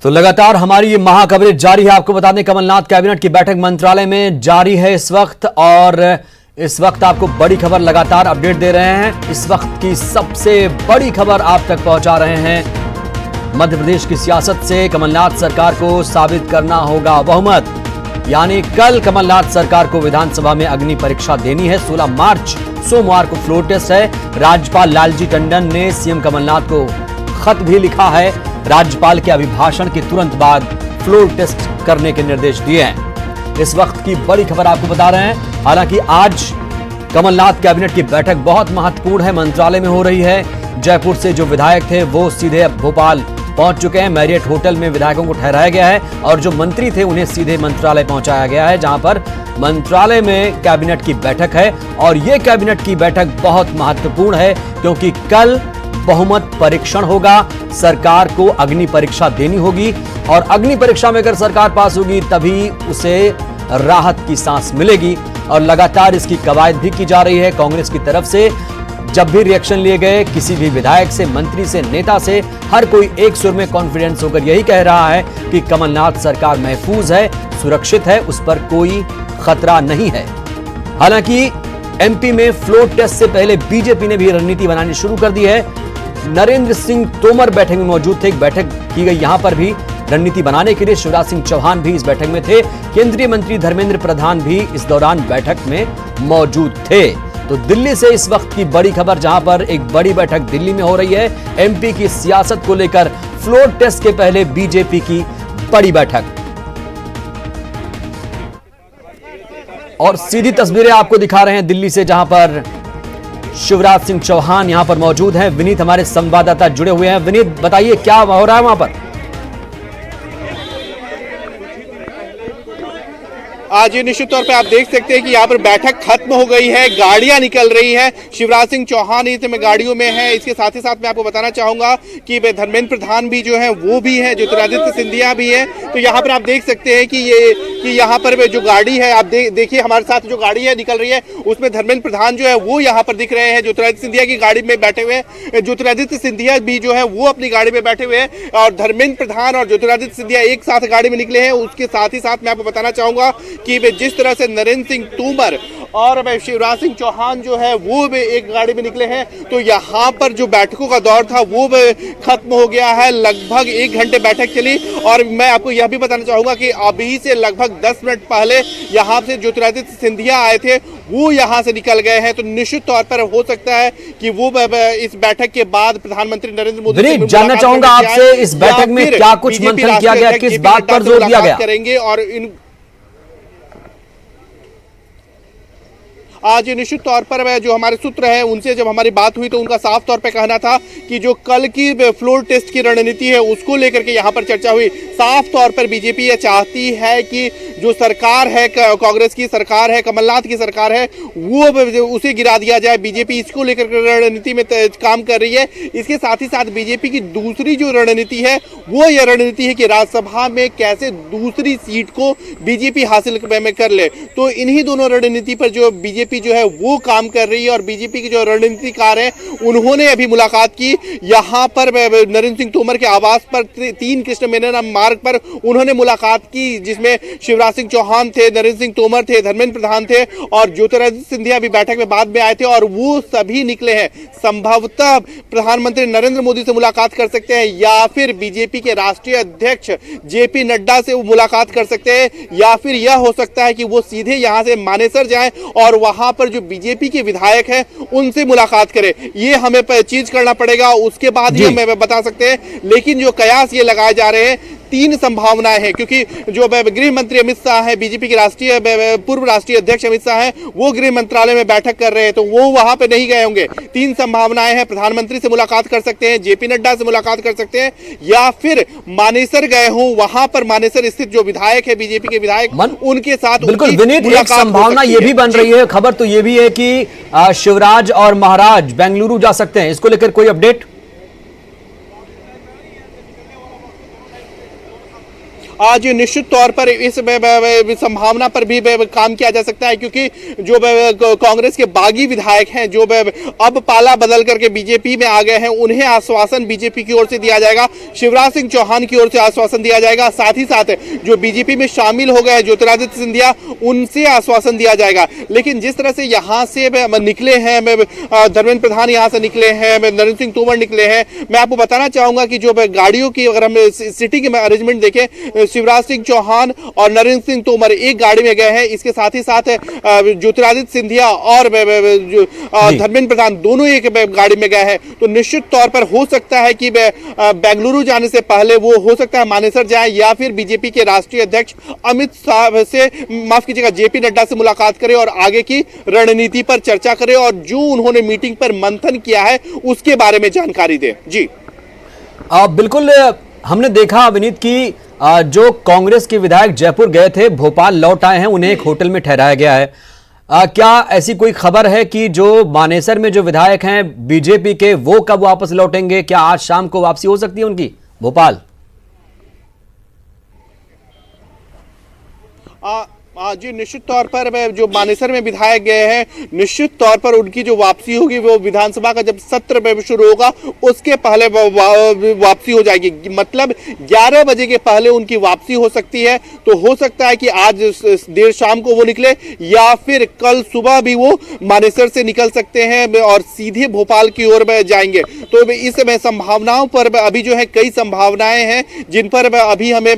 तो लगातार हमारी ये महाकवरेज जारी है। आपको बता दें, कमलनाथ कैबिनेट की बैठक मंत्रालय में जारी है इस वक्त, और इस वक्त आपको बड़ी खबर लगातार अपडेट दे रहे हैं। इस वक्त की सबसे बड़ी खबर आप तक पहुंचा रहे हैं। मध्य प्रदेश की सियासत से कमलनाथ सरकार को साबित करना होगा बहुमत, यानी कल कमलनाथ सरकार को विधानसभा में अग्नि परीक्षा देनी है। 16 मार्च सोमवार को फ्लोर टेस्ट है। राज्यपाल लालजी टंडन ने सीएम कमलनाथ को खत भी लिखा है। राज्यपाल के अभिभाषण के तुरंत बाद फ्लोर टेस्ट करने के निर्देश दिए हैं। इस वक्त की बड़ी खबर आपको बता रहे हैं। हालांकि आज कमलनाथ कैबिनेट की बैठक बहुत महत्वपूर्ण है, मंत्रालय में हो रही है। जयपुर से जो विधायक थे वो सीधे भोपाल पहुंच चुके हैं। मैरियट होटल में विधायकों को ठहराया गया है और जो मंत्री थे उन्हें सीधे मंत्रालय पहुंचाया गया है, जहां पर मंत्रालय में कैबिनेट की बैठक है। और यह कैबिनेट की बैठक बहुत महत्वपूर्ण है क्योंकि कल बहुमत परीक्षण होगा। सरकार को अग्नि परीक्षा देनी होगी और अग्नि परीक्षा में अगर सरकार पास होगी तभी उसे राहत की सांस मिलेगी। और लगातार इसकी कवायद भी की जा रही है कांग्रेस की तरफ से। जब भी रिएक्शन लिए गए किसी भी विधायक से, मंत्री से, नेता से, हर कोई एक सुर में कॉन्फिडेंस होकर यही कह रहा है कि कमलनाथ सरकार महफूज है, सुरक्षित है, उस पर कोई खतरा नहीं है। हालांकि एमपी में फ्लोर टेस्ट से पहले बीजेपी ने भी रणनीति बनानी शुरू कर दी है। नरेंद्र सिंह तोमर बैठक में मौजूद थे। एक बैठक की गई यहां पर भी रणनीति बनाने के लिए। शिवराज सिंह चौहान भी इस बैठक में थे। केंद्रीय मंत्री धर्मेंद्र प्रधान भी इस दौरान बैठक में मौजूद थे। तो दिल्ली से इस वक्त की बड़ी खबर, जहां पर एक बड़ी बैठक दिल्ली में हो रही है एमपी की सियासत को लेकर। फ्लोर टेस्ट के पहले बीजेपी की बड़ी बैठक और सीधी तस्वीरें आपको दिखा रहे हैं दिल्ली से, जहां पर शिवराज सिंह चौहान यहां पर मौजूद हैं। विनीत हमारे संवाददाता जुड़े हुए हैं। विनीत, बताइए क्या हो रहा है वहां पर? आज निश्चित तौर पे आप देख सकते हैं कि यहाँ पर बैठक खत्म हो गई है, गाड़ियां निकल रही हैं। शिवराज सिंह चौहान इस समय गाड़ियों में है। इसके साथ ही साथ मैं आपको बताना चाहूंगा कि धर्मेंद्र प्रधान भी जो है वो भी है, ज्योतिरादित्य सिंधिया भी है। तो यहाँ पर आप देख सकते हैं कि यहाँ पर जो गाड़ी है, आप देखिए हमारे साथ जो गाड़ी है निकल रही है उसमें धर्मेंद्र प्रधान जो है वो यहाँ पर दिख रहे हैं। ज्योतिरादित्य सिंधिया की गाड़ी में बैठे हुए हैं। ज्योतिरादित्य सिंधिया भी जो है वो अपनी गाड़ी में बैठे हुए हैं और धर्मेंद्र प्रधान और ज्योतिरादित्य सिंधिया एक साथ गाड़ी में निकले हैं। उसके साथ ही साथ मैं आपको बताना चाहूंगा कि वे जिस तरह से नरेंद्र सिंह तोमर और शिवराज सिंह चौहान जो है वो भी एक गाड़ी में निकले हैं। तो यहाँ पर जो बैठकों का दौर था वो खत्म हो गया है। लगभग 1 घंटे बैठक चली और मैं आपको यह भी बताना चाहूंगा कि अभी से लगभग 10 मिनट पहले यहाँ से ज्योतिरादित्य सिंधिया आए थे, वो यहाँ से निकल गए हैं। तो निश्चित तौर पर हो सकता है कि वो इस बैठक के बाद प्रधानमंत्री नरेंद्र मोदी से जानना चाहूंगा आपसे, इस बैठक में क्या कुछ मंथन किया गया, किस बात पर जोर दिया गया करेंगे। और आज निश्चित तौर पर जो हमारे सूत्र हैं उनसे जब हमारी बात हुई तो उनका साफ तौर पे कहना था कि जो कल की फ्लोर टेस्ट की रणनीति है उसको लेकर के यहाँ पर चर्चा हुई। साफ तौर पर बीजेपी ये चाहती है कि जो सरकार है, कांग्रेस की सरकार है, कमलनाथ की सरकार है, वो उसे गिरा दिया जाए। बीजेपी इसको लेकर रणनीति में काम कर रही है। इसके साथ ही साथ बीजेपी की दूसरी जो रणनीति है वो ये रणनीति है कि राज्यसभा में कैसे दूसरी सीट को बीजेपी हासिल कर ले। तो इन्हीं दोनों रणनीति पर जो बीजेपी जो है वो काम कर रही है। और बीजेपी के जो रणनीतिकार है उन्होंने अभी मुलाकात की यहां पर नरेंद्र सिंह तोमर के आवास पर 3 कृष्ण मेनन मार्ग पर उन्होंने मुलाकात की, जिसमें शिवराज सिंह चौहान थे, नरेंद्र सिंह तोमर थे, धर्मेंद्र प्रधान थे और ज्योतिरादित्य सिंधिया भी बैठक में बाद में आए थे। और वो सभी निकले हैं। संभवतः प्रधानमंत्री नरेंद्र मोदी से मुलाकात कर सकते हैं या फिर बीजेपी के राष्ट्रीय अध्यक्ष जेपी नड्डा से वो मुलाकात कर सकते हैं, या फिर यह हो सकता है कि वो सीधे यहां से मानेसर जाएं और वहां पर जो बीजेपी के विधायक हैं उनसे मुलाकात करें। ये हमें चीज करना पड़ेगा, उसके बाद ही हम बता सकते हैं। लेकिन जो कयास ये लगाए जा रहे हैं, 3 संभावनाएं हैं, क्योंकि जो गृह मंत्री अमित शाह है, बीजेपी के पूर्व राष्ट्रीय अध्यक्ष अमित शाह है, वो गृह मंत्रालय में बैठक कर रहे हैं, तो वो वहां पे नहीं गए होंगे। 3 संभावनाएं हैं। प्रधानमंत्री से मुलाकात कर सकते हैं, जेपी नड्डा से मुलाकात कर सकते हैं, या फिर मानेसर गए हों, वहां पर मानेसर स्थित जो विधायक है, बीजेपी के विधायक, उनके साथ बिल्कुल विनीत, एक संभावना ये भी बन रही है, खबर तो ये भी है कि शिवराज और महाराज बेंगलुरु जा सकते हैं। इसको लेकर कोई अपडेट? आज निश्चित तौर पर इस संभावना पर भी काम किया जा सकता है, क्योंकि जो कांग्रेस के बागी विधायक हैं जो अब पाला बदल करके बीजेपी में आ गए हैं, उन्हें आश्वासन बीजेपी की ओर से दिया जाएगा, शिवराज सिंह चौहान की ओर से आश्वासन दिया जाएगा। साथ ही साथ जो बीजेपी में शामिल हो गए ज्योतिरादित्य सिंधिया, उनसे आश्वासन दिया जाएगा। लेकिन जिस तरह से यहाँ से निकले हैं धर्मेंद्र प्रधान, यहाँ से निकले हैं नरेंद्र सिंह तोमर निकले हैं, मैं आपको बताना चाहूंगा कि जो गाड़ियों की अगर हम सिटी के अरेंजमेंट देखें, शिवराज सिंह चौहान और नरेंद्र सिंह तोमर एक गाड़ी में गए हैं। इसके साथ ही साथ ज्योतिरादित्य सिंधिया और धर्मेंद्र प्रधान दोनों एक गाड़ी में गए हैं। तो निश्चित तौर पर हो सकता है कि बेंगलुरु जाने से पहले वो हो सकता है मानेसर जाए, या फिर बीजेपी के राष्ट्रीय अध्यक्ष अमित शाह से, माफ कीजिएगा, जेपी नड्डा से मुलाकात करें और आगे की रणनीति पर चर्चा करें और जो उन्होंने मीटिंग पर मंथन किया है उसके बारे में जानकारी दें। जी बिल्कुल, हमने देखा विनीत की जो कांग्रेस के विधायक जयपुर गए थे, भोपाल लौट आए हैं, उन्हें एक होटल में ठहराया गया है। क्या ऐसी कोई खबर है कि जो मानेसर में जो विधायक हैं बीजेपी के, वो कब वापस लौटेंगे? क्या आज शाम को वापसी हो सकती है उनकी भोपाल? जी निश्चित तौर पर जो मानेसर में विधायक गए हैं, निश्चित तौर पर उनकी जो वापसी होगी वो विधानसभा का जब सत्र शुरू होगा उसके पहले वापसी हो जाएगी। मतलब 11 बजे के पहले उनकी वापसी हो सकती है। तो हो सकता है कि आज देर शाम को वो निकले, या फिर कल सुबह भी वो मानेसर से निकल सकते हैं और सीधे भोपाल की ओर जाएंगे। तो इस संभावनाओं पर अभी जो है कई संभावनाएं हैं जिन पर अभी हमें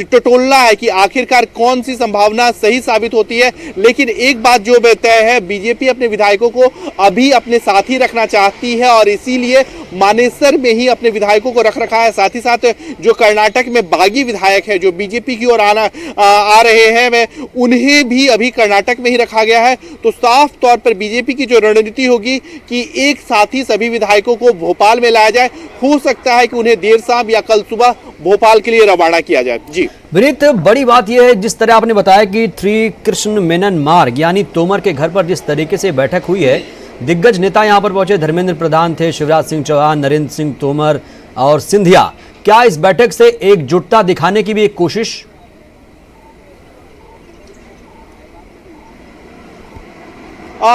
टटोलना है कि आखिरकार कौन सी संभावना सही साबित होती है। लेकिन एक बात जो तय है, बीजेपी अपने विधायकों को अभी अपने साथ ही रखना चाहती है और इसीलिए मानेसर में ही अपने विधायकों को रख रखा है। साथ ही साथ जो कर्नाटक में बागी विधायक है जो बीजेपी की ओर आ रहे हैं, उन्हें भी अभी कर्नाटक में ही रखा गया है। तो साफ तौर पर बीजेपी की जो रणनीति होगी कि एक साथ ही सभी विधायकों को भोपाल में लाया जाए। हो सकता है कि उन्हें देर शाम या कल सुबह भोपाल के लिए रवाना किया जाए। जी विनीत, बड़ी बात यह है जिस तरह आपने बताया कि श्री कृष्ण मेनन मार्ग यानी तोमर के घर पर जिस तरीके से बैठक हुई है, दिग्गज नेता यहां पर पहुंचे, धर्मेंद्र प्रधान थे, शिवराज सिंह चौहान, नरेंद्र सिंह तोमर और सिंधिया। क्या इस बैठक से एकजुटता दिखाने की भी एक कोशिश?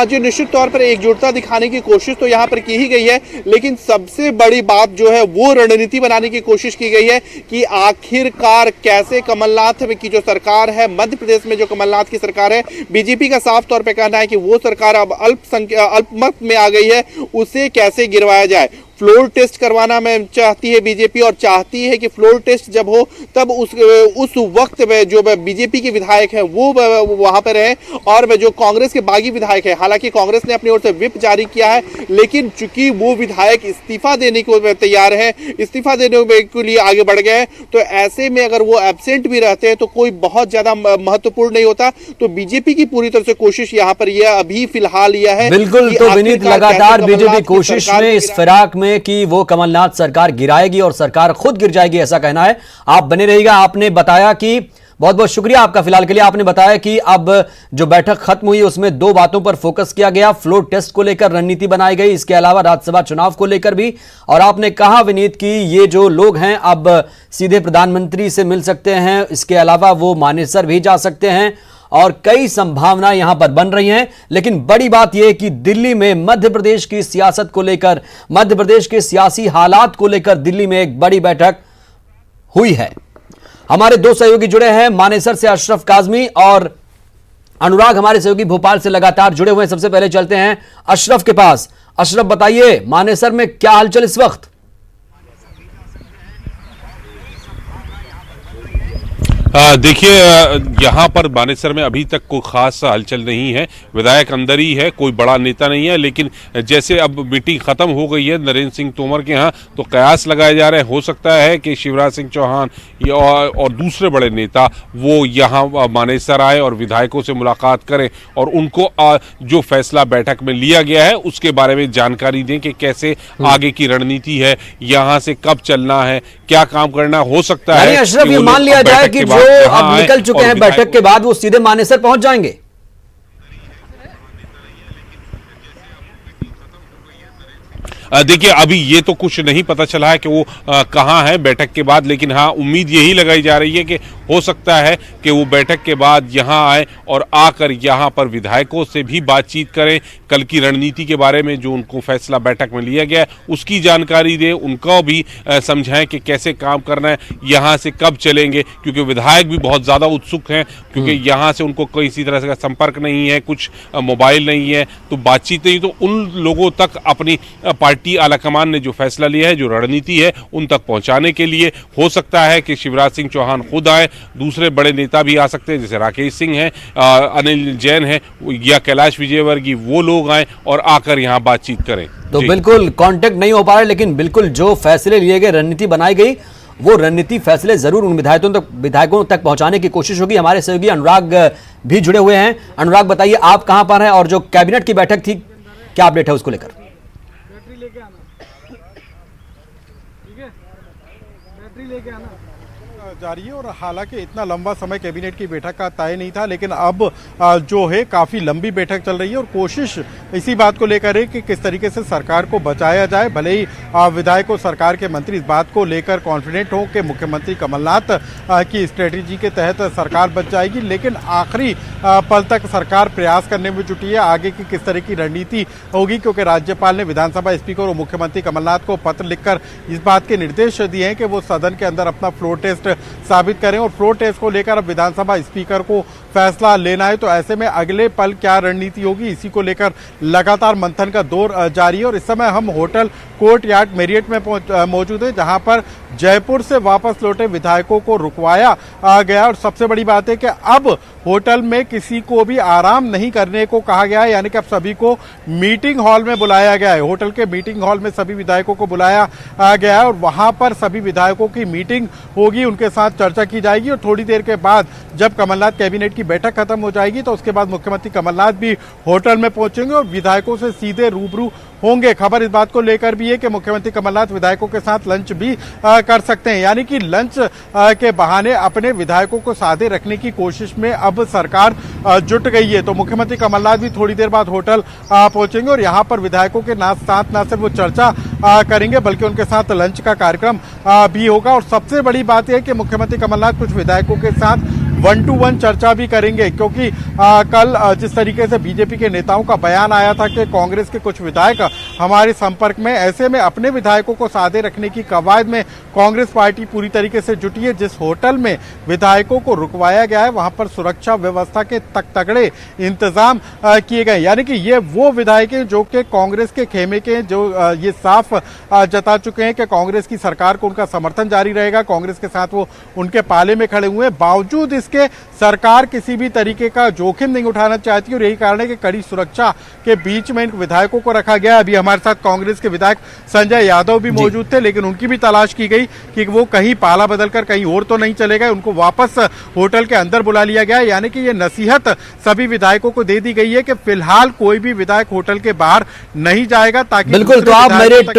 जो निश्चित तौर पर एकजुटता दिखाने की कोशिश तो यहाँ पर की ही गई है, लेकिन सबसे बड़ी बात जो है वो रणनीति बनाने की कोशिश की गई है कि आखिरकार कैसे कमलनाथ की जो सरकार है, मध्य प्रदेश में जो कमलनाथ की सरकार है, बीजेपी का साफ तौर पर कहना है कि वो सरकार अब अल्पमत में आ गई है, उसे कैसे गिरवाया जाए। फ्लोर टेस्ट करवाना में चाहती है बीजेपी और चाहती है कि फ्लोर टेस्ट जब हो तब उस वक्त जो बीजेपी के विधायक हैं वो वहां पर रहे और जो कांग्रेस के बागी विधायक है, हालांकि कांग्रेस ने अपनी ओर से व्हिप जारी किया है, लेकिन चूंकि वो विधायक इस्तीफा देने को तैयार है, इस्तीफा देने के लिए आगे बढ़ गए हैं, तो ऐसे में अगर वो एब्सेंट भी रहते हैं तो कोई बहुत ज्यादा महत्वपूर्ण नहीं होता। तो बीजेपी की पूरी तरह से कोशिश यहाँ पर यह अभी फिलहाल यह है। बिल्कुल, तो विनीत लगातार बीजेपी कोशिश में इस फिराक में कि वो कमलनाथ सरकार गिराएगी और सरकार खुद गिर जाएगी, ऐसा कहना है। आप बने रहिएगा। आपने बताया कि बहुत बहुत शुक्रिया आपका फिलहाल के लिए। आपने बताया कि अब जो बैठक खत्म हुई उसमें दो बातों पर फोकस किया गया, फ्लोर टेस्ट को लेकर रणनीति बनाई गई, इसके अलावा राज्यसभा चुनाव को लेकर भी। और आपने कहा विनीत कि ये जो लोग हैं अब सीधे प्रधानमंत्री से मिल सकते हैं, इसके अलावा वो मानेसर भी जा सकते हैं और कई संभावनाएं यहां पर बन रही हैं। लेकिन बड़ी बात यह कि दिल्ली में मध्य प्रदेश की सियासत को लेकर, मध्य प्रदेश के सियासी हालात को लेकर दिल्ली में एक बड़ी बैठक हुई है। हमारे दो सहयोगी जुड़े हैं, मानेसर से अशरफ काजमी और अनुराग हमारे सहयोगी भोपाल से लगातार जुड़े हुए हैं। सबसे पहले चलते हैं अशरफ के पास। अशरफ बताइए, मानेसर में क्या हलचल इस वक्त? देखिए, यहाँ पर मानेसर में अभी तक कोई खास हलचल नहीं है, विधायक अंदर ही है, कोई बड़ा नेता नहीं है। लेकिन जैसे अब मीटिंग खत्म हो गई है नरेंद्र सिंह तोमर के यहाँ, तो कयास लगाए जा रहे हैं, हो सकता है कि शिवराज सिंह चौहान और दूसरे बड़े नेता वो यहाँ मानेसर आए और विधायकों से मुलाकात करें और उनको जो फैसला बैठक में लिया गया है उसके बारे में जानकारी दें कि कैसे आगे की रणनीति है, यहाँ से कब चलना है, क्या काम करना हो सकता है। अशरफ, ये मान लिया जाए कि जो अब निकल चुके हैं बैठक के बाद वो सीधे मानेसर पहुंच जाएंगे? देखिए अभी ये तो कुछ नहीं पता चला है कि वो कहाँ है बैठक के बाद, लेकिन हाँ उम्मीद यही लगाई जा रही है कि हो सकता है कि वो बैठक के बाद यहाँ आए और आकर यहाँ पर विधायकों से भी बातचीत करें, कल की रणनीति के बारे में जो उनको फैसला बैठक में लिया गया है उसकी जानकारी दें, उनको भी समझाएं कि कैसे काम करना है, यहाँ से कब चलेंगे, क्योंकि विधायक भी बहुत ज़्यादा उत्सुक हैं, क्योंकि यहाँ से उनको किसी तरह का संपर्क नहीं है, कुछ मोबाइल नहीं है, तो बातचीत नहीं, तो उन लोगों तक अपनी पार्टी आलाकमान ने जो फैसला लिया है, जो रणनीति है, उन तक पहुंचाने के लिए हो सकता है कि शिवराज सिंह चौहान खुद आए, दूसरे बड़े नेता भी आ सकते हैं, जैसे राकेश सिंह हैं, अनिल जैन है या कैलाश विजयवर्गीय, वो लोग आए और आकर यहाँ बातचीत करें। तो बिल्कुल कांटेक्ट नहीं हो पा रहा है, लेकिन बिल्कुल जो फैसले लिए गए, रणनीति बनाई गई, वो रणनीति फैसले जरूर उन विधायकों तक पहुंचाने की कोशिश होगी। हमारे सहयोगी अनुराग भी जुड़े हुए हैं। अनुराग बताइए, आप कहां पर हैं और जो कैबिनेट की बैठक थी, क्या अपडेट है उसको लेकर? बैटरी लेके आना, ठीक है, बैटरी लेके आना जारी है। और हालांकि इतना लंबा समय कैबिनेट की बैठक का तय नहीं था, लेकिन अब जो है काफी लंबी बैठक चल रही है और कोशिश इसी बात को लेकर है कि किस तरीके से सरकार को बचाया जाए। भले ही विधायक और सरकार के मंत्री इस बात को लेकर कॉन्फिडेंट हो कि मुख्यमंत्री कमलनाथ की स्ट्रेटेजी के तहत सरकार बच जाएगी, लेकिन आखिरी पल तक सरकार प्रयास करने में जुटी है आगे की किस तरह की रणनीति होगी, क्योंकि राज्यपाल ने विधानसभा स्पीकर और मुख्यमंत्री कमलनाथ को पत्र लिखकर इस बात के निर्देश दिए हैं कि वो सदन के अंदर अपना फ्लोर टेस्ट साबित करें और फ्लोर टेस्ट को लेकर अब विधानसभा स्पीकर को फैसला लेना है। तो ऐसे में अगले पल क्या रणनीति होगी, इसी को लेकर लगातार मंथन का दौर जारी है। और इस समय हम होटल कोर्टयार्ड मेरियट में मौजूद है, जहां पर जयपुर से वापस लौटे विधायकों को रुकवाया गया। और सबसे बड़ी बात है कि अब होटल में किसी को भी आराम नहीं करने को कहा गया है, यानी कि अब सभी को मीटिंग हॉल में बुलाया गया है। होटल के मीटिंग हॉल में सभी विधायकों को बुलाया गया है और वहां पर सभी विधायकों की मीटिंग होगी, उनके साथ चर्चा की जाएगी। और थोड़ी देर के बाद जब कमलनाथ कैबिनेट की बैठक खत्म हो जाएगी तो उसके बाद मुख्यमंत्री कमलनाथ भी होटल में पहुंचेंगे और विधायकों से सीधे रूबरू होंगे। खबर इस बात को लेकर भी है कि मुख्यमंत्री कमलनाथ विधायकों के साथ लंच भी कर सकते हैं, यानी कि लंच के बहाने अपने विधायकों को साधे रखने की कोशिश में अब सरकार जुट गई है। तो मुख्यमंत्री कमलनाथ भी थोड़ी देर बाद होटल पहुंचेंगे और यहां पर विधायकों के साथ न सिर्फ वो चर्चा करेंगे बल्कि उनके साथ लंच का कार्यक्रम भी होगा। और सबसे बड़ी बात यह है कि मुख्यमंत्री कमलनाथ कुछ विधायकों के साथ 1-to-1 चर्चा भी करेंगे, क्योंकि कल जिस तरीके से बीजेपी के नेताओं का बयान आया था कि कांग्रेस के कुछ विधायक हमारे संपर्क में, ऐसे में अपने विधायकों को साधे रखने की कवायद में कांग्रेस पार्टी पूरी तरीके से जुटी है। जिस होटल में विधायकों को रुकवाया गया है वहां पर सुरक्षा व्यवस्था के तगड़े इंतजाम किए गए, यानी कि ये वो विधायक हैं जो कि कांग्रेस के खेमे के, जो ये साफ जता चुके हैं कि कांग्रेस की सरकार को उनका समर्थन जारी रहेगा, कांग्रेस के साथ वो उनके पाले में खड़े हुए हैं। बावजूद इसके सरकार किसी भी तरीके का जोखिम नहीं उठाना चाहती और यही कारण है कि कड़ी सुरक्षा के बीच में इन विधायकों को रखा गया। अभी हमारे साथ कांग्रेस के विधायक संजय यादव भी मौजूद थे, लेकिन उनकी भी तलाश की गई कि वो कहीं पाला बदलकर कहीं और तो नहीं चले गए, उनको वापस होटल के अंदर बुला लिया गया। यानी कि ये नसीहत सभी विधायकों को दे दी गई है कि फिलहाल कोई भी विधायक होटल के बाहर नहीं जाएगा, ताकि बिल्कुल। तो आप मेरिट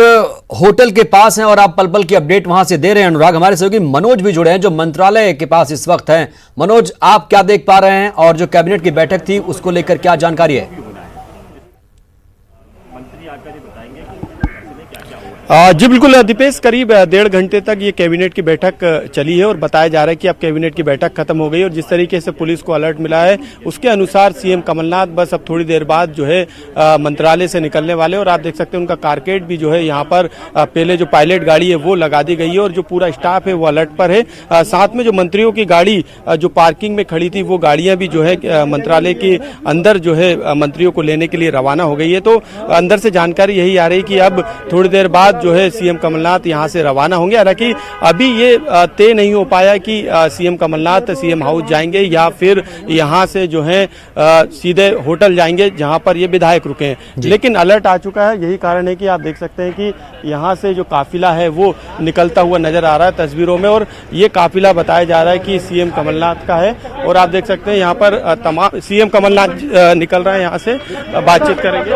होटल के पास हैं और आप पल पल की अपडेट वहां से दे रहे हैं। अनुराग, हमारे सहयोगी मनोज भी जुड़े हैं जो मंत्रालय के पास इस वक्त हैं। मनोज, आप क्या देख पा रहे हैं और जो कैबिनेट की बैठक थी उसको लेकर क्या जानकारी है? जी बिल्कुल दीपेश, करीब 1.5 घंटे तक ये कैबिनेट की बैठक चली है और बताया जा रहा है कि अब कैबिनेट की बैठक खत्म हो गई और जिस तरीके से पुलिस को अलर्ट मिला है उसके अनुसार सीएम कमलनाथ बस अब थोड़ी देर बाद जो है मंत्रालय से निकलने वाले। और आप देख सकते हैं उनका कारकेड भी जो है यहाँ पर पहले जो पायलट गाड़ी है वो लगा दी गई है और जो पूरा स्टाफ है वो अलर्ट पर है। साथ में जो मंत्रियों की गाड़ी जो पार्किंग में खड़ी थी वो गाड़ियां भी जो है मंत्रालय के अंदर जो है मंत्रियों को लेने के लिए रवाना हो गई है। तो अंदर से जानकारी यही आ रही कि अब थोड़ी देर बाद जो है सीएम कमलनाथ यहां से रवाना होंगे। हालांकि अभी ये तय नहीं हो पाया कि सीएम कमलनाथ सीएम हाउस जाएंगे या फिर यहां से जो है सीधे होटल जाएंगे जहां पर ये विधायक रुके हैं, लेकिन अलर्ट आ चुका है। यही कारण है कि आप देख सकते हैं कि यहां से जो काफिला है वो निकलता हुआ नजर आ रहा है तस्वीरों में और ये काफिला बताया जा रहा है कि सीएम कमलनाथ का है। और आप देख सकते हैं यहाँ पर तमाम सीएम कमलनाथ निकल रहे हैं, यहाँ से बातचीत करेंगे।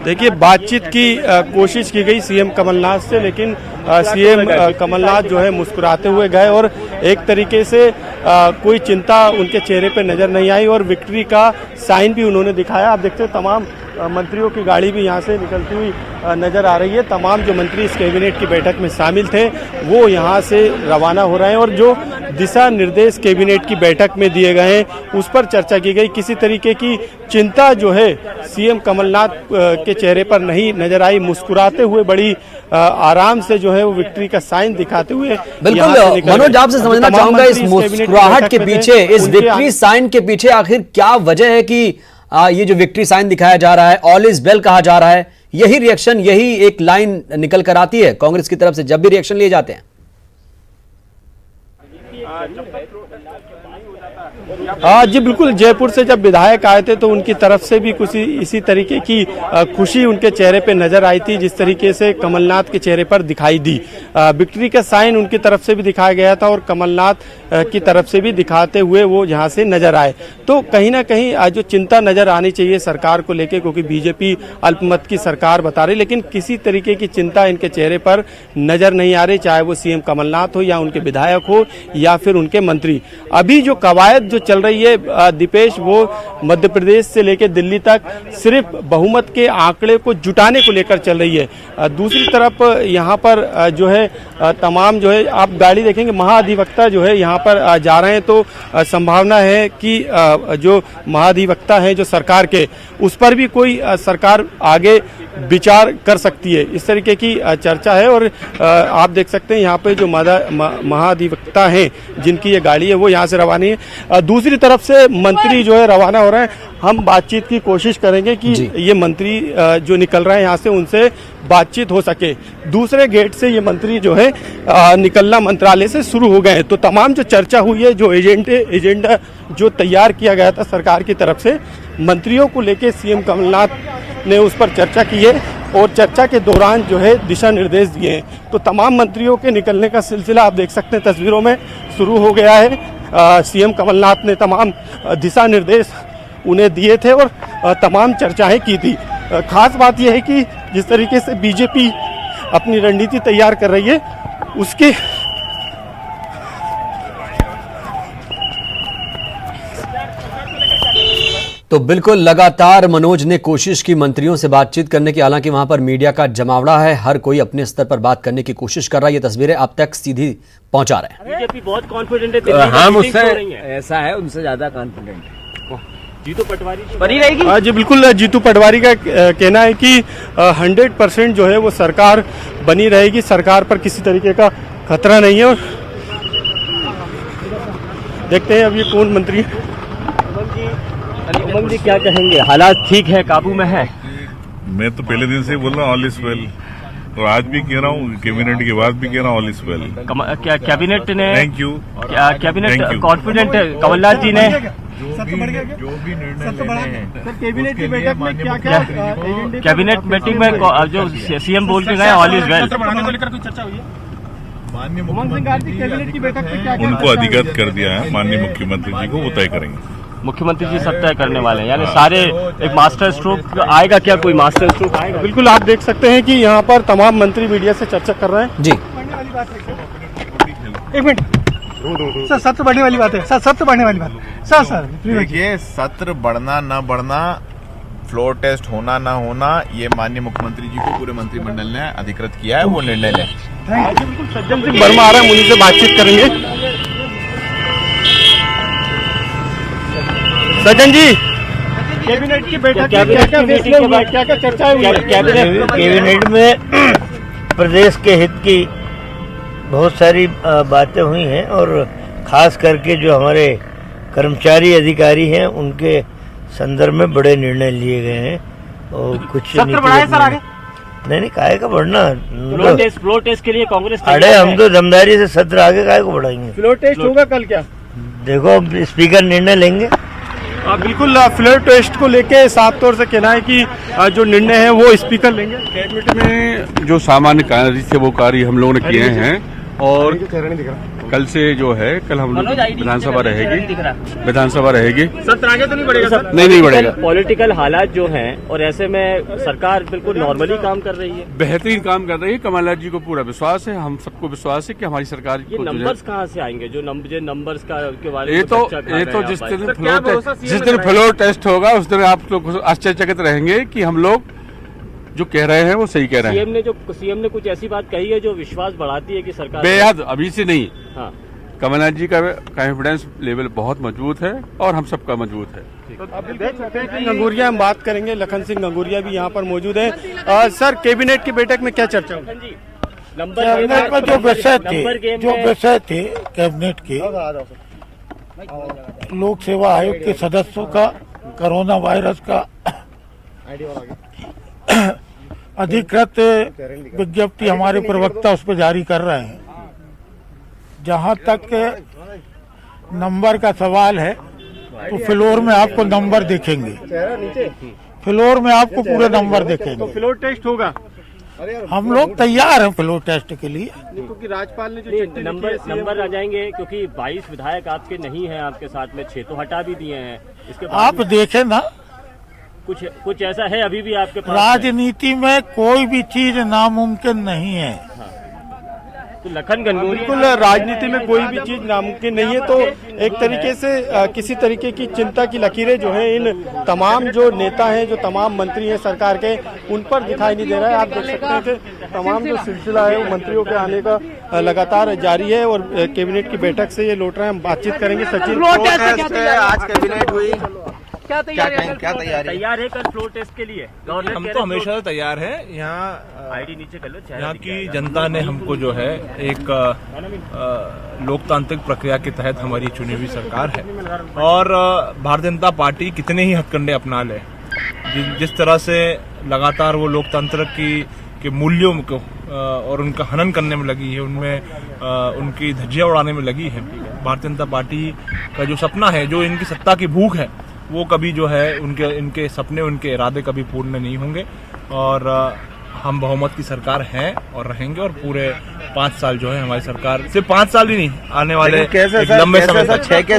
देखिए, बातचीत की कोशिश की गई सीएम कमलनाथ से, लेकिन सीएम कमलनाथ जो है मुस्कुराते हुए गए और एक तरीके से कोई चिंता उनके चेहरे पे नजर नहीं आई और विक्ट्री का साइन भी उन्होंने दिखाया। आप देखते हैं तमाम मंत्रियों की गाड़ी भी यहाँ से निकलती हुई नजर आ रही है। तमाम जो मंत्री इस कैबिनेट की बैठक में शामिल थे वो यहाँ से रवाना हो रहे हैं और जो दिशा निर्देश कैबिनेट की बैठक में दिए गए हैं उस पर चर्चा की गई। किसी तरीके की चिंता जो है सीएम कमलनाथ के चेहरे पर नहीं नजर आई। मुस्कुराते हुए बड़ी आराम से जो है वो विक्ट्री का साइन दिखाते हुए बिल्कुल मनोज, आपसे समझना चाहूंगा इस मुस्कुराहट के पीछे, इस विक्ट्री साइन के पीछे आखिर क्या वजह है कि ये जो विक्ट्री साइन दिखाया जा रहा है, ऑल इज वेल कहा जा रहा है, यही रिएक्शन, यही एक लाइन निकल कर आती है कांग्रेस की तरफ से जब भी रिएक्शन लिए जाते हैं? जी बिल्कुल, जयपुर से जब विधायक आए थे तो उनकी तरफ से भी कुछ इसी तरीके की खुशी उनके चेहरे पे नजर आई थी जिस तरीके से कमलनाथ के चेहरे पर दिखाई दी। विक्ट्री का साइन उनकी तरफ से भी दिखाया गया था और कमलनाथ की तरफ से भी दिखाते हुए वो यहाँ से नजर आए। तो कहीं ना कहीं जो चिंता नजर आनी चाहिए सरकार को लेकर, क्योंकि बीजेपी अल्पमत की सरकार बता रही, लेकिन किसी तरीके की चिंता इनके चेहरे पर नजर नहीं आ रही, चाहे वो सीएम कमलनाथ हो या उनके विधायक हो या फिर उनके मंत्री। अभी जो कवायद जो चल रही है दीपेश, वो मध्य प्रदेश से लेकर दिल्ली तक सिर्फ बहुमत के आंकड़े को जुटाने को लेकर चल रही है। दूसरी तरफ यहाँ पर जो है तमाम जो है आप गाड़ी देखेंगे, महाधिवक्ता जो है यहाँ पर जा रहे हैं, तो संभावना है कि जो महाधिवक्ता हैं जो सरकार के, उस पर भी कोई सरकार आगे विचार कर सकती है, इस तरीके की चर्चा है। और आप देख सकते हैं यहाँ पे जो महाधिवक्ता हैं जिनकी ये गाड़ी है वो यहाँ से रवाना है। दूसरी तरफ से मंत्री जो है रवाना हो रहे हैं। हम बातचीत की कोशिश करेंगे कि ये मंत्री जो निकल रहे हैं यहाँ से उनसे बातचीत हो सके। दूसरे गेट से ये मंत्री जो है निकलना मंत्रालय से शुरू हो गए हैं। तो तमाम जो चर्चा हुई है, जो एजेंडा जो तैयार किया गया था सरकार की तरफ से मंत्रियों को लेके, सीएम कमलनाथ ने उस पर चर्चा की है और चर्चा के दौरान जो है दिशा निर्देश दिए हैं। तो तमाम मंत्रियों के निकलने का सिलसिला आप देख सकते हैं तस्वीरों में शुरू हो गया है। सीएम कमलनाथ ने तमाम दिशा निर्देश उन्हें दिए थे और तमाम चर्चाएं की थी। खास बात यह है कि जिस तरीके से बीजेपी अपनी रणनीति तैयार कर रही है उसके तो बिल्कुल लगातार मनोज ने कोशिश की मंत्रियों से बातचीत करने की, हालांकि वहां पर मीडिया का जमावड़ा है, हर कोई अपने स्तर पर बात करने की कोशिश कर रहा है। ये तस्वीरें आप तक सीधी पहुंचा रहे हैं। बीजेपी बहुत कॉन्फिडेंट है, हम उससे ऐसा है, उनसे ज्यादा कॉन्फिडेंट है। जीतू पटवारी बनी रहेगी। जी बिल्कुल, जीतू पटवारी का कहना है कि 100% जो है वो सरकार बनी रहेगी, सरकार पर किसी तरीके का खतरा नहीं है। और देखते हैं अब ये कौन मंत्री। उमंग जी क्या कहेंगे, हालात ठीक है, काबू में है? मैं तो पहले दिन से ही बोल रहा हूँ ऑल इज वेल, और आज भी कह रहा हूँ, कैबिनेट के बाद भी कह रहा हूँ ऑल इज वेल। क्या कैबिनेट ने, थैंक यू, क्या कैबिनेट कॉन्फिडेंट है कमलनाथ जी ने? जो भी निर्णय लेने हैं कैबिनेट की बैठक में क्या कैबिनेट मीटिंग में जो सीएम बोल के गए ऑल इज वेल, माननीय मुख्यमंत्री कैबिनेट की बैठक में क्या उनको अधिगत कर दिया है माननीय मुख्यमंत्री जी को, वो तय करेंगे। मुख्यमंत्री जी सब तय करने वाले हैं, यानी सारे एक मास्टर स्ट्रोक आएगा। क्या कोई मास्टर स्ट्रोक आएगा? बिल्कुल, आप देख सकते हैं कि यहाँ पर तमाम मंत्री मीडिया से चर्चा कर रहे हैं। जी एक मिनट सर, सत्र बढ़ने वाली बात है सर, सत्र बढ़ने वाली बात सर देखिए, सत्र बढ़ना ना बढ़ना, फ्लोर टेस्ट होना ना होना, ये माननीय मुख्यमंत्री जी को पूरे मंत्रिमंडल ने अधिकृत किया है, वो निर्णय लें। बिल्कुल, सज्जन सिंह वर्मा आ रहा है, उन्हीं से बातचीत करेंगे। सज्जन जी, कैबिनेट की बैठक क्या चर्चा है? कैबिनेट में प्रदेश के हित की बहुत सारी बातें हुई हैं और खास करके जो हमारे कर्मचारी अधिकारी हैं उनके संदर्भ में बड़े निर्णय लिए गए हैं। और कुछ सत्र बढ़ाए सर आगे? नहीं, काहे का बढ़ना, फ्लोर टेस्ट के लिए कांग्रेस। अरे हम तो दमदारी से सत्र आगे काहे को बढ़ाएंगे। फ्लोर टेस्ट होगा कल क्या? देखो, स्पीकर निर्णय लेंगे। बिल्कुल, फ्लोर टेस्ट को लेके साफ तौर से कहना है कि जो निर्णय है वो स्पीकर लेंगे। कैबिनेट में जो सामान्य कार्य थे वो कार्य हम लोगों ने किए हैं और कल से जो है कल हम लोग विधानसभा रहेगी। सत्र आगे तो नहीं बढ़ेगा सर? नहीं बढ़ेगा। पॉलिटिकल हालात जो हैं और ऐसे में सरकार बिल्कुल नॉर्मली काम कर रही है, बेहतरीन काम कर रही है। कमलनाथ जी को पूरा विश्वास है, हम सबको विश्वास है कि हमारी सरकार ये नंबर्स कहाँ से आएंगे? जो नंबर्स का के बारे में ये तो जिस दिन फ्लोर टेस्ट होगा उस दिन आप लोग आश्चर्यचकित रहेंगे कि हम लोग जो कह रहे हैं वो सही कह रहे हैं। सीएम ने कुछ ऐसी बात कही है जो विश्वास बढ़ाती है कि सरकार बेहद अभी से नहीं। हाँ, कमलनाथ जी का कॉन्फिडेंस लेवल बहुत मजबूत है और हम सबका मजबूत है। अब देख सकते हैं कि गंगोरिया हम बात करेंगे, लखन सिंह गंगोरिया भी यहाँ पर मौजूद है। सर, कैबिनेट की बैठक में क्या चर्चा हुई? कैबिनेट में जो विषय थे कैबिनेट के, लोक सेवा आयोग के सदस्यों का कोरोना वायरस का अधिकृत विज्ञप्ति हमारे प्रवक्ता उस पर जारी कर रहे हैं। जहां तक नंबर का सवाल है तो फ्लोर में आपको नंबर दिखेंगे, फ्लोर में आपको पूरे नंबर दिखेंगे। तो फ्लोर टेस्ट होगा? हम लोग तैयार हैं फ्लोर टेस्ट के लिए। क्योंकि राज्यपाल ने जो नंबर आ जाएंगे, क्योंकि 22 विधायक आपके नहीं हैं, आपके साथ में 6 तो हटा भी दिए हैं। इसके आप देखें ना, कुछ ऐसा है अभी भी आपके पास? राजनीति में कोई भी चीज नामुमकिन नहीं है। तो लखन गंगोरिया, बिल्कुल राजनीति में कोई भी चीज नामुमकिन नहीं है। तो एक तरीके से किसी तरीके की चिंता की लकीरें जो है इन तमाम जो नेता हैं, जो तमाम मंत्री हैं सरकार के, उन पर दिखाई नहीं दे रहा है। आप देख सकते हैं कि तमाम जो सिलसिला है वो मंत्रियों के आने का लगातार जारी है और कैबिनेट की बैठक से ये लौट रहे हैं। हम बातचीत करेंगे। सचिन, आज कैबिनेट हुई, क्या तैयार है कल फ्लोर टेस्ट के लिए? हम तो हमेशा तैयार हैं। यहाँ आईडी नीचे कर लो। यहाँ की जनता ने हमको जो है एक लोकतांत्रिक प्रक्रिया के तहत हमारी चुनी हुई सरकार है और भारतीय जनता पार्टी कितने ही हथकंडे अपना ले, जिस तरह से लगातार वो लोकतंत्र के मूल्यों को और उनका हनन करने में लगी है, उनमें उनकी धज्जियां उड़ाने में लगी है। भारतीय जनता पार्टी का जो सपना है, जो इनकी सत्ता की भूख है, वो कभी जो है इनके सपने, उनके इरादे कभी पूर्ण नहीं होंगे। और हम बहुमत की सरकार हैं और रहेंगे और पूरे 5 साल जो है हमारी सरकार, सिर्फ 5 साल ही नहीं, आने वाले लंबे समय तक 6 के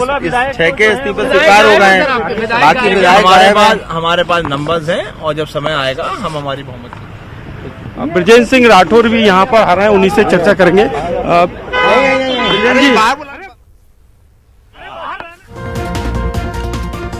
इस्तीफे स्वीकार हो गए हैं। बाकी हमारे पास नंबर्स हैं और जब समय आएगा हम हमारी बहुमत। ब्रजेंद्र सिंह राठौर भी यहाँ पर आ रहे हैं, उन्हीं से चर्चा करेंगे।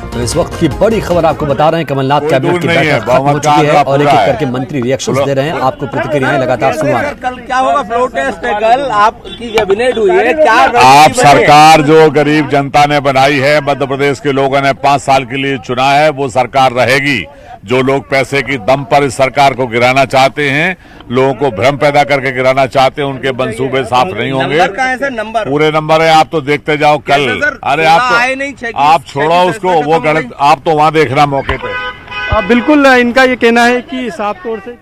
तो इस वक्त की बड़ी खबर आपको बता रहे हैं, कमलनाथ कैबिनेट की बैठक खत्म हो चुकी है और एक एक करके मंत्री रिएक्शंस दे रहे हैं। आपको प्रतिक्रियाएं लगातार सुना रहे हैं। कल क्या होगा? फ्लोर टेस्ट है कल, आपकी कैबिनेट हुई है, क्या आप सरकार जो गरीब जनता ने बनाई है, मध्य प्रदेश के लोगों ने 5 साल के लिए चुना है, वो सरकार रहेगी। जो लोग पैसे की दम पर इस सरकार को गिराना चाहते हैं, लोगों को भ्रम पैदा करके गिराना चाहते हैं, उनके मंसूबे साफ नहीं होंगे। नंबर कहाँ है सर? नंबर पूरे नंबर है, आप तो देखते जाओ कल। अरे आप छोड़ो उसको, वो गलत, आप तो वहाँ देखना मौके पे। बिल्कुल इनका ये कहना है कि साफ तौर से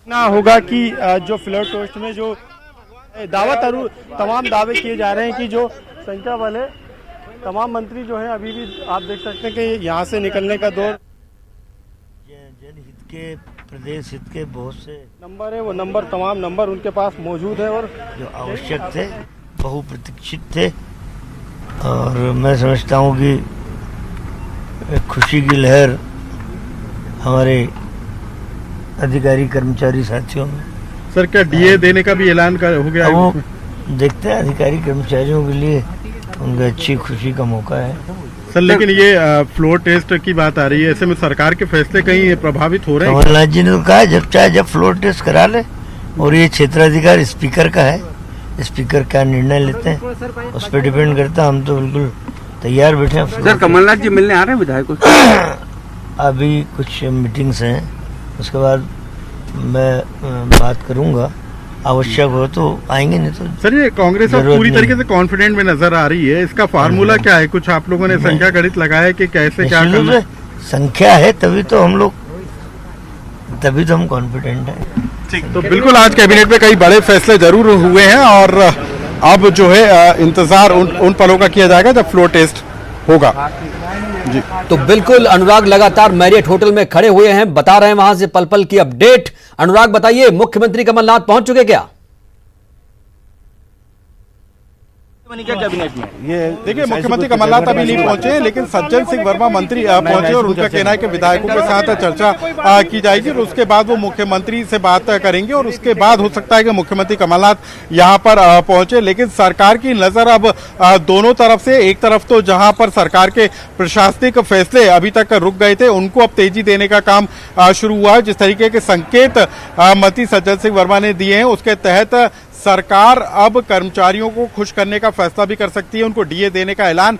ना होगा कि जो फ्लोर टेस्ट में जो तमाम दावे किए जा रहे हैं कि जो संख्या वाले तमाम मंत्री जो हैं, अभी भी आप देख सकते हैं कि यहाँ से निकलने का दौर, जनहित के, प्रदेश हित के बहुत से नंबर है, वो नंबर, तमाम नंबर उनके पास मौजूद है और जो आवश्यक थे, बहुप्रतीक्षित थे। और मैं समझता हूँ कि एक खुशी की लहर हमारे अधिकारी कर्मचारी साथियों में। सर, क्या डीए देने का भी ऐलान हो गया? वो देखते हैं, अधिकारी कर्मचारियों के लिए उनका अच्छी खुशी का मौका है। सर, लेकिन ये फ्लोर टेस्ट की बात आ रही है, ऐसे में सरकार के फैसले कहीं प्रभावित हो रहे हैं? कमलनाथ जी ने तो कहा जब चाहे जब फ्लोर टेस्ट करा ले, और ये क्षेत्राधिकार स्पीकर का है, स्पीकर क्या निर्णय लेते हैं उस पर डिपेंड करता है। हम तो बिल्कुल तैयार बैठे हैं। सर, कमलनाथ जी मिलने आ रहे हैं विधायकों से? अभी कुछ मीटिंग्स हैं, उसके बाद मैं बात करूंगा, आवश्यक हो तो आएंगे, नहीं तो। सर, ये कांग्रेस अब पूरी तरीके से कॉन्फिडेंट में नजर आ रही है, इसका फार्मूला क्या है? कुछ आप लोगों ने संख्या गणित लगाया कि कैसे क्या करना? संख्या है तभी तो हम कॉन्फिडेंट हैं। ठीक, तो बिल्कुल आज कैबिनेट में कई बड़े फैसले जरूर हुए हैं और अब जो है इंतजार उन पलों का किया जाएगा जब फ्लोर टेस्ट होगा। जी, तो बिल्कुल अनुराग लगातार मैरियट होटल में खड़े हुए हैं, बता रहे हैं वहां से पल पल की अपडेट। अनुराग बताइए, मुख्यमंत्री कमलनाथ पहुंच चुके क्या? क्या कैबिनेट में ये देखिए, मुख्यमंत्री कमलनाथ अभी नहीं पहुंचे हैं, लेकिन सज्जन सिंह वर्मा मंत्री पहुंचे और उनका कहना है कि विधायकों के साथ चर्चा की जाएगी और उसके बाद वो मुख्यमंत्री से बात करेंगे और उसके बाद हो सकता है कि मुख्यमंत्री कमलनाथ यहां पर पहुंचे। लेकिन सरकार की नजर अब दोनों तरफ से, एक तरफ तो जहां पर सरकार के प्रशासनिक फैसले अभी तक रुक गए थे उनको अब तेजी देने का काम शुरू हुआ है। जिस तरीके के संकेत मंत्री सज्जन सिंह वर्मा ने दिए हैं उसके तहत सरकार अब कर्मचारियों को खुश करने का फैसला भी कर सकती है। उनको डीए देने का ऐलान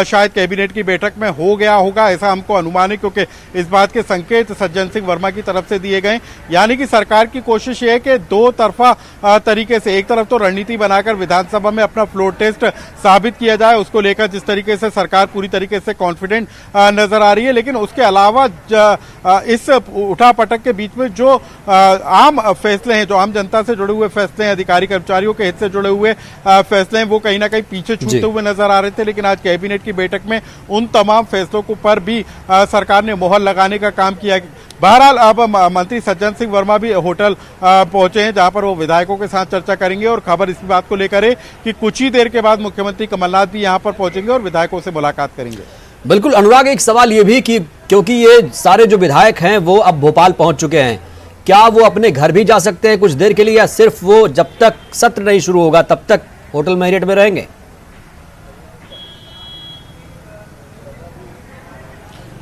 शायद कैबिनेट की बैठक में हो गया होगा, ऐसा हमको अनुमान है, क्योंकि इस बात के संकेत सज्जन सिंह वर्मा की तरफ से दिए गए। यानी कि सरकार की कोशिश ये है कि दो तरफा तरीके से, एक तरफ तो रणनीति बनाकर विधानसभा में अपना फ्लोर टेस्ट साबित किया जाए, उसको लेकर जिस तरीके से सरकार पूरी तरीके से कॉन्फिडेंट नजर आ रही है, लेकिन उसके अलावा इस उठापटक के बीच में जो आम फैसले हैं, जो आम जनता से जुड़े हुए फैसले हैं, अधिकारी कर्मचारियों के हित से जुड़े हुए फैसले हैं, वो कहीं ना कहीं पीछे छूटते हुए नजर आ रहे थे। लेकिन आज कैबिनेट की बैठक में उन तमाम फैसलों को पर भी सरकार ने मोहर लगाने का काम किया। बहरहाल अब मंत्री सज्जन सिंह वर्मा भी होटल पहुंचे हैं जहां पर वो विधायकों के साथ चर्चा करेंगे और खबर इस बात को लेकर है कि कुछ ही देर के बाद मुख्यमंत्री कमलनाथ भी यहां पर पहुंचेंगे और विधायकों से मुलाकात करेंगे। बिल्कुल अनुराग, एक सवाल ये भी कि क्योंकि ये सारे जो विधायक हैं वो अब भोपाल पहुंच चुके हैं, क्या वो अपने घर भी जा सकते हैं कुछ देर के लिए, या सिर्फ वो जब तक सत्र नहीं शुरू होगा तब तक होटल मैरियट में रहेंगे?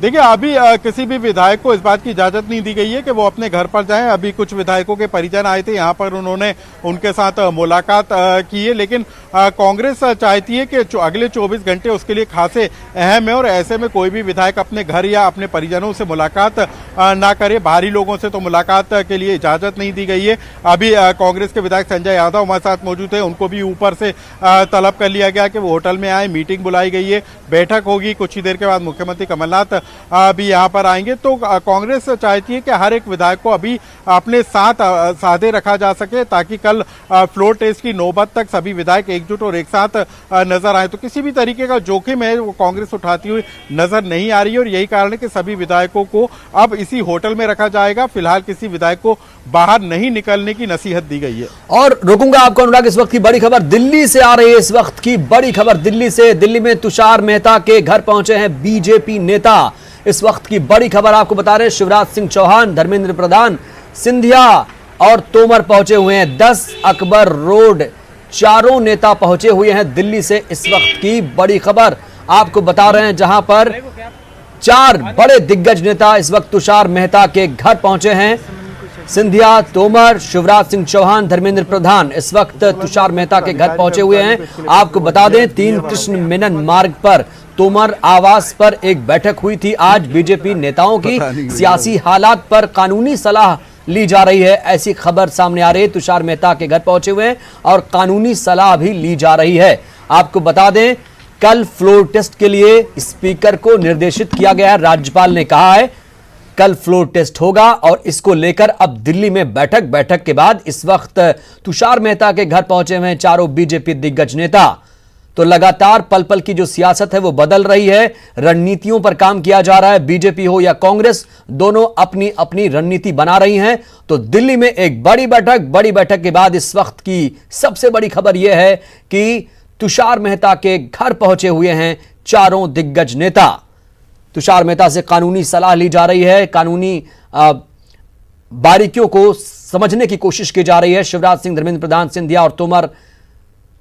देखिए, अभी किसी भी विधायक को इस बात की इजाजत नहीं दी गई है कि वो अपने घर पर जाएं। अभी कुछ विधायकों के परिजन आए थे यहाँ पर, उन्होंने उनके साथ मुलाकात की है, लेकिन कांग्रेस चाहती है कि अगले 24 घंटे उसके लिए खासे अहम है और ऐसे में कोई भी विधायक अपने घर या अपने परिजनों से मुलाकात ना करे। बाहरी लोगों से तो मुलाकात के लिए इजाजत नहीं दी गई है। अभी कांग्रेस के विधायक संजय यादव हमारे साथ मौजूद है, उनको भी ऊपर से तलब कर लिया गया कि वो होटल में आए, मीटिंग बुलाई गई है, बैठक होगी, कुछ ही देर के बाद मुख्यमंत्री कमलनाथ भी यहाँ पर आएंगे। तो कांग्रेस चाहती है कि हर एक विधायक को अभी अपने साथ साधे रखा जा सके ताकि कल फ्लोर टेस्ट की नौबत तक सभी विधायक एकजुट और एक साथ नजर आए। तो किसी भी तरीके का जोखिम है वो कांग्रेस उठाती हुई नजर नहीं आ रही है और यही कारण है कि सभी विधायकों को अब इसी होटल में रखा जाएगा। फिलहाल किसी विधायक को बाहर नहीं निकलने की नसीहत दी गई है। और रोकूंगा आपको अनुराग, इस वक्त की बड़ी खबर दिल्ली से आ रही है। इस वक्त की बड़ी खबर दिल्ली से, दिल्ली में तुषार मेहता के घर पहुंचे हैं बीजेपी नेता। इस वक्त की बड़ी खबर आपको बता रहे हैं, शिवराज सिंह चौहान, धर्मेंद्र प्रधान, सिंधिया और तोमर पहुंचे हुए हैं। 10 अकबर रोड, चारों नेता पहुंचे हुए हैं दिल्ली से। इस वक्त की बड़ी खबर आपको बता रहे हैं, जहां पर 4 बड़े दिग्गज नेता इस वक्त तुषार मेहता के घर पहुंचे हैं। सिंधिया, तोमर, शिवराज सिंह चौहान, धर्मेंद्र प्रधान इस वक्त तुषार मेहता के घर पहुंचे हुए हैं। आपको बता दें 3 कृष्ण मेनन मार्ग पर तोमर आवास पर एक बैठक हुई थी। आज बीजेपी नेताओं की सियासी हालात पर कानूनी सलाह ली जा रही है, ऐसी खबर सामने आ रही है। तुषार मेहता के घर पहुंचे हुए हैं और कानूनी सलाह भी ली जा रही है। आपको बता दें कल फ्लोर टेस्ट के लिए स्पीकर को निर्देशित किया गया है। राज्यपाल ने कहा है कल फ्लोर टेस्ट होगा और इसको लेकर अब दिल्ली में बैठक के बाद इस वक्त तुषार मेहता के घर पहुंचे हुए हैं चारों बीजेपी दिग्गज नेता। तो लगातार पल पल की जो सियासत है वो बदल रही है, रणनीतियों पर काम किया जा रहा है। बीजेपी हो या कांग्रेस, दोनों अपनी अपनी रणनीति बना रही हैं। तो दिल्ली में एक बड़ी बैठक के बाद इस वक्त की सबसे बड़ी खबर यह है कि तुषार मेहता के घर पहुंचे हुए हैं चारों दिग्गज नेता। तुषार मेहता से कानूनी सलाह ली जा रही है, कानूनी बारीकियों को समझने की कोशिश की जा रही है। शिवराज सिंह, धर्मेंद्र प्रधान, सिंधिया और तोमर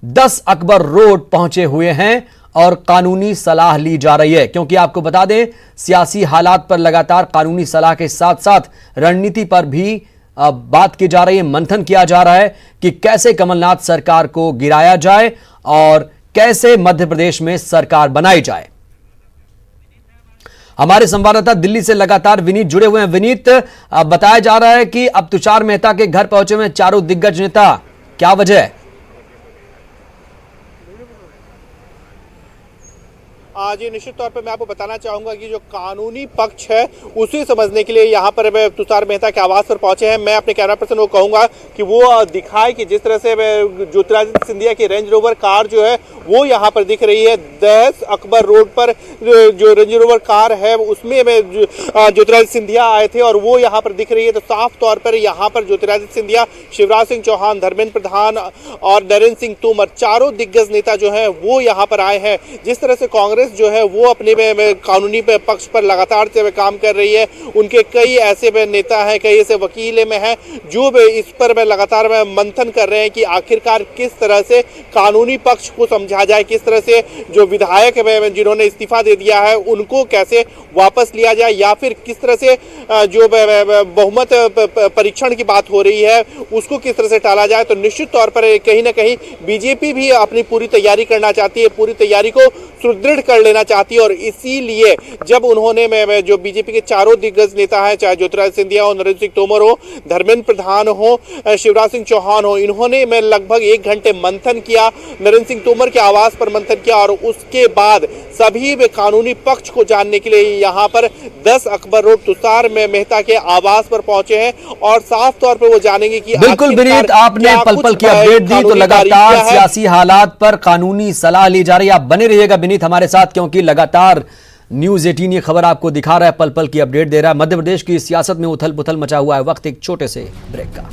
10 अकबर रोड पहुंचे हुए हैं और कानूनी सलाह ली जा रही है, क्योंकि आपको बता दें सियासी हालात पर लगातार कानूनी सलाह के साथ साथ रणनीति पर भी बात की जा रही है, मंथन किया जा रहा है कि कैसे कमलनाथ सरकार को गिराया जाए और कैसे मध्य प्रदेश में सरकार बनाई जाए। हमारे संवाददाता दिल्ली से लगातार विनीत जुड़े हुए हैं। विनीत, बताया जा रहा है कि अब तुषार मेहता के घर पहुंचे हुए चारों दिग्गज नेता, क्या वजह है? जी निश्चित तौर पर मैं आपको बताना चाहूंगा कि जो कानूनी पक्ष है उसे समझने के लिए यहाँ पर तुषार मेहता के आवास पर पहुंचे हैं। मैं अपने कैमरा पर्सन को कहूंगा कि वो दिखाए कि जिस तरह से ज्योतिरादित्य सिंधिया की रेंज रोवर कार जो है वो यहाँ पर दिख रही है। 10 अकबर रोड पर जो रेंज रोवर कार है उसमें ज्योतिरादित्य सिंधिया आए थे और वो यहाँ पर दिख रही है। तो साफ तौर पर यहाँ पर ज्योतिरादित्य सिंधिया, शिवराज सिंह चौहान, धर्मेंद्र प्रधान और नरेंद्र सिंह तोमर, चारों दिग्गज नेता जो है वो यहाँ पर आए हैं। जिस तरह से कांग्रेस जो है वो अपने कानूनी पक्ष पर लगातार से काम कर रही है, उनके कई ऐसे नेता हैं, कई ऐसे वकील में हैं जो इस पर लगातार मंथन कर रहे हैं कि आखिरकार किस तरह से कानूनी पक्ष को समझा जाए, किस तरह से जो विधायक जिन्होंने इस्तीफा दे दिया है उनको कैसे वापस लिया जाए, या फिर किस तरह से जो बहुमत परीक्षण की बात हो रही है उसको किस तरह से टाला जाए। तो निश्चित तौर पर कहीं ना कहीं बीजेपी भी अपनी पूरी तैयारी करना चाहती है, पूरी तैयारी को सुदृढ़ कर लेना चाहती है। और इसीलिए जब उन्होंने जो बीजेपी के चारों दिग्गज नेता हैं, चाहे ज्योतिरादित्य सिंधिया हो, नरेंद्र सिंह तोमर हो, धर्मेंद्र प्रधान हो, शिवराज सिंह चौहान हो, इन्होंने लगभग 1 घंटे मंथन किया, नरेंद्र सिंह तोमर के आवास पर मंथन किया और उसके बाद सभी कानूनी पक्ष को जानने के लिए यहाँ पर 10 अकबर रोड तुषार मेहता के आवास पर पहुंचे हैं और साफ तौर पर वो जानेंगे कि बिल्कुल विनीत, आपने पल-पल की अपडेट दी। तो लगातार सियासी हालात पर कानूनी सलाह ली जा रही है। आप बने रहिएगा विनीत हमारे साथ, क्योंकि लगातार न्यूज़ 18 ये खबर आपको दिखा रहा है, पल पल की अपडेट दे रहा है। मध्य प्रदेश की सियासत में उथल पुथल मचा हुआ है। वक्त एक छोटे से ब्रेक का।